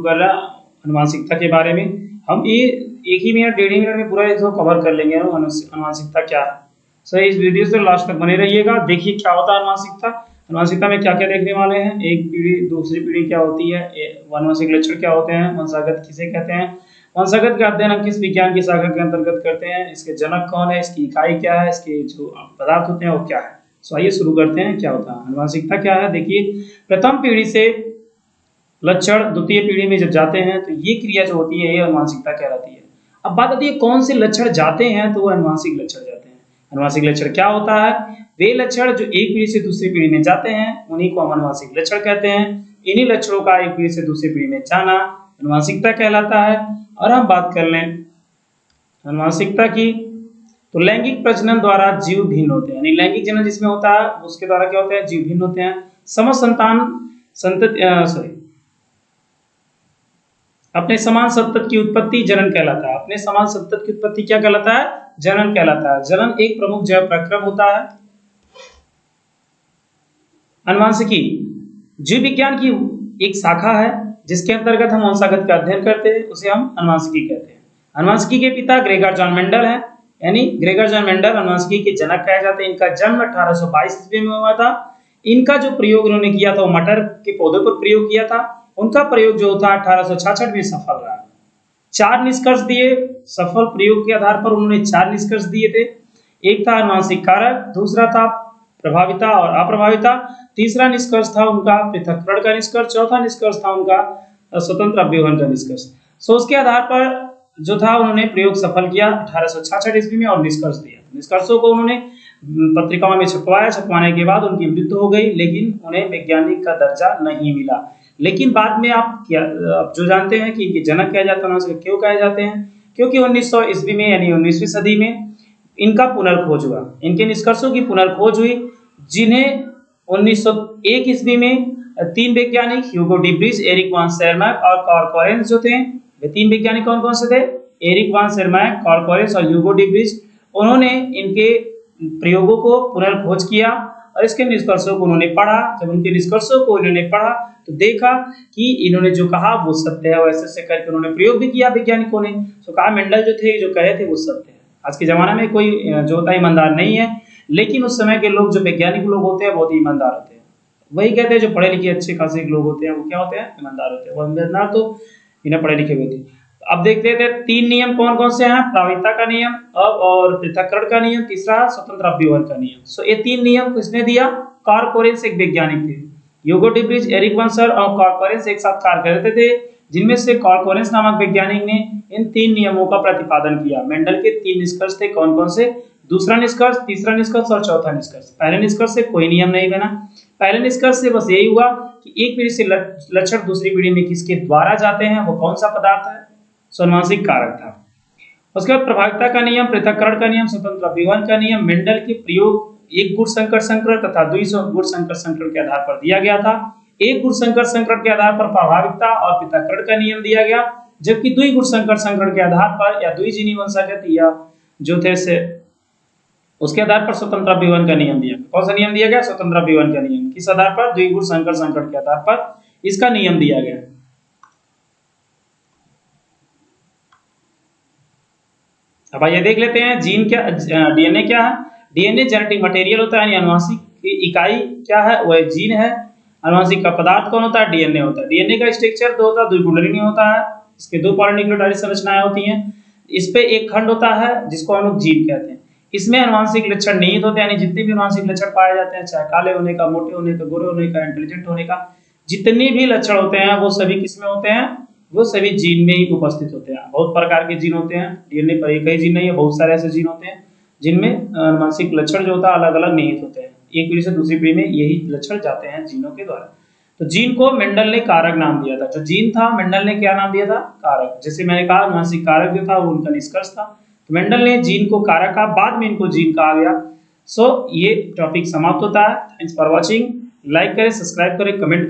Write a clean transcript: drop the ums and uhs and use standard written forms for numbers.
कर रहा अनुवांशिकता के बारे में। हम ये एक ही मिनट डेढ़ ही मिनट में पूरा इसको कवर कर लेंगे अनुवांशिकता क्या है। सो इस वीडियो से लास्ट तक बने रहिएगा। देखिए क्या होता है अनुवांशिकता, अनुवांशिकता में क्या क्या देखने वाले हैं। एक पीढ़ी दूसरी पीढ़ी क्या होती है, अनुवांशिक लक्षण क्या होते हैं, वंशागत किसे कहते हैं, वंशागत का अध्ययन हम किस विज्ञान की शाखा के अंतर्गत करते हैं, इसके जनक कौन है, इसकी इकाई क्या है, इसके जो पदार्थ होते हैं वो क्या है। सो आइए शुरू करते हैं। क्या होता है अनुवांशिकता क्या है। देखिए प्रथम पीढ़ी से लक्षण द्वितीय पीढ़ी में जब जाते हैं तो ये क्रिया जो होती है ये अनुवांशिकता कहलाती है। अब बात आती है कौन से लक्षण जाते हैं, तो वो अनुवांशिक लक्षण जाते हैं। अनुवांशिक लक्षण क्या होता है, वे लक्षण जो एक पीढ़ी से दूसरी पीढ़ी में जाते हैं उन्हीं को हम अनुवांशिक लक्षण कहते हैं। इन्हीं लक्षणों का एक पीढ़ी से दूसरी पीढ़ी में जाना अनुवांशिकता कहलाता है। और हम बात कर लें अनुवांशिकता की, तो लैंगिक प्रजनन द्वारा जीव भिन्न होते हैं, यानी लैंगिक जनन जिसमें होता है उसके द्वारा क्या होता है, जीव भिन्न होते हैं। समसंतान संतति अपने समान संतति की उत्पत्ति जनन कहलाता है। अपने समान संतति की उत्पत्ति क्या कहलाता है, जनन कहलाता है। जनन एक प्रमुख जैव प्रक्रम होता है। अनुवांशिकी जीव विज्ञान की एक शाखा है जिसके अंतर्गत हम वंशागत का अध्ययन करते हैं, उसे हम अनुवांशिकी कहते हैं। अनुवांशिकी के पिता ग्रेगर जॉन मेंडल है, यानी ग्रेगर जॉन मेंडल अनुवांशिकी के जनक कहे जाते हैं। इनका जन्म 1822 ईस्वी में हुआ था। इनका जो प्रयोग उन्होंने किया था वो मटर के पौधों पर प्रयोग किया था। उनका प्रयोग जो था 1866 में सफल रहा। 4 निष्कर्ष दिए, सफल प्रयोग के आधार पर उन्होंने 4 निष्कर्ष दिए थे। एक था अनुवांशिक कारक, दूसरा था प्रभाविता और अप्रभाविता, तीसरा निष्कर्ष था उनका पृथक्करण का निष्कर्ष, चौथा निष्कर्ष था उनका स्वतंत्र अभ्युहन का निष्कर्ष। सो उसके आधार पर जो था उन्होंने प्रयोग सफल किया 1866 ईस्वी में और निष्कर्ष दिया। निष्कर्षों को उन्होंने पत्रिकाओं में छपवाया, छपवाने के बाद उनकी मृत्यु हो गई, लेकिन उन्हें वैज्ञानिक का दर्जा नहीं मिला। लेकिन बाद में आप जो जानते हैं कि इनके जनक कहे जाते हैं, क्यों कहे जाते हैं, क्योंकि 1900 ईस्वी में यानी 19वीं सदी में इनका पुनर्खोज हुआ, इनके निष्कर्षों की पुनर्खोज हुई, जिन्हें 1901 ईस्वी में 3 वैज्ञानिक ह्यूगो डिब्रिज, एरिक वान शेरमैक और कार्ल कोरेंस जो थे, वे 3 वैज्ञानिक कौन कौन से थे, एरिक वान शेरमैक, कार्ल कोरेंस और ह्यूगो डिब्रिज। उन्होंने इनके प्रयोगों को पुनर्खोज किया और इसके निष्कर्षों को उन्होंने पढ़ा। जब उनके निष्कर्षों को इन्होंने पढ़ा तो देखा कि इन्होंने जो कहा वो सत्य है, वैसे से करके उन्होंने प्रयोग भी किया वैज्ञानिकों ने। तो कहा मेंडल जो थे जो कहे थे वो सत्य है। आज के जमाने में कोई जो होता है ईमानदार नहीं है, लेकिन उस समय के लोग जो वैज्ञानिक लोग होते हैं बहुत ही ईमानदार होते हैं। वही कहते हैं जो पढ़े लिखे अच्छे खासे लोग होते हैं वो क्या होते हैं, ईमानदार होते हैं। वो ईमानदार तो बिना पढ़े लिखे हुए थे। अब देखते थे 3 नियम कौन कौन से हैं, प्रभाविता का नियम और पृथक्करण का नियम, तीसरा स्वतंत्र अभ्युहन का नियम। सो ये 3 नियम किसने दिया, कार्ल कोरेंस एक वैज्ञानिक थे। ह्यूगो डिब्रिज, एरिक वान शेरमैक और कार्ल कोरेंस एक साथ कार्य करते थे, जिनमें से कार्ल कोरेंस नामक वैज्ञानिक ने इन 3 नियमों का प्रतिपादन किया। मेंडल के 3 निष्कर्ष थे, कौन कौन से, दूसरा निष्कर्ष, तीसरा निष्कर्ष और चौथा निष्कर्ष। पहले निष्कर्ष से कोई नियम नहीं बना। पहले निष्कर्ष से बस यही हुआ कि एक पीढ़ी से लक्षण दूसरी पीढ़ी में किसके द्वारा जाते हैं, वो कौन सा पदार्थ है, अनुवांशिक कारक था। उसके बाद प्रभाविता का नियम, पृथक्करण का नियम, स्वतंत्र अभ्युहन का नियम मेंडल के प्रयोग एक गुण संकर संकरण तथा 2 गुण संकर संकरण के आधार पर दिया गया था। एक गुण संकर संकरण के आधार पर प्रभाविता और पृथक्करण का नियम दिया गया, जबकि 2 गुण संकर संकरण के आधार पर या द्विजीनी वंशागत या जो थे से उसके आधार पर स्वतंत्र अभ्युहन का नियम दिया। कौन सा नियम दिया गया, स्वतंत्र अभ्युहन का नियम। किस आधार पर, 2 गुण संकर संकरण के आधार पर इसका नियम दिया गया। अब आइए देख लेते हैं जीन क्या, डीएनए क्या है। डीएनए जेनेटिक मटेरियल होता है, यानी अनुवांशिक की इकाई क्या है, वह जीन है। अनुवांशिक का पदार्थ कौन होता है, डीएनए होता है। डीएनए का स्ट्रक्चर 2 होता है, द्विकुंडलीय होता है। इसके 2 पॉलीन्यूक्लियोटाइड संरचनाएं होती हैं। इस पे एक खंड होता है जिसको हम लोग जीन कहते हैं। इसमें अनुवांशिक लक्षण निहित होते हैं, यानी जितने भी अनुवांशिक लक्षण पाए जाते हैं, चाहे काले होने का, मोटे होने का, गोरे होने का, इंटेलिजेंट होने का, जितने भी लक्षण होते हैं वो सभी किसमें होते हैं, वो सभी जीन में ही उपस्थित होते हैं। बहुत प्रकार के जीन होते हैं, डीएनए पर एक ही जीन नहीं है, बहुत सारे ऐसे जीन होते हैं जिनमें अनुवांशिक लक्षण जो होता है अलग अलग निहित होते हैं। एक पीढ़ी से दूसरी पीढ़ी में यही लक्षण जाते हैं जीनों के द्वारा। तो जीन को मेंडल ने कारक नाम दिया था। जो जीन था मेंडल ने क्या नाम दिया था, कारक। जैसे मैंने कहा अनुवांशिक कारक जो था वो उनका निष्कर्ष था, तो मेंडल ने जीन को कारक कहा, बाद में इनको जीन कहा गया। सो ये टॉपिक समाप्त होता है। Thanks for watching. लाइक करें, सब्सक्राइब करें, कमेंट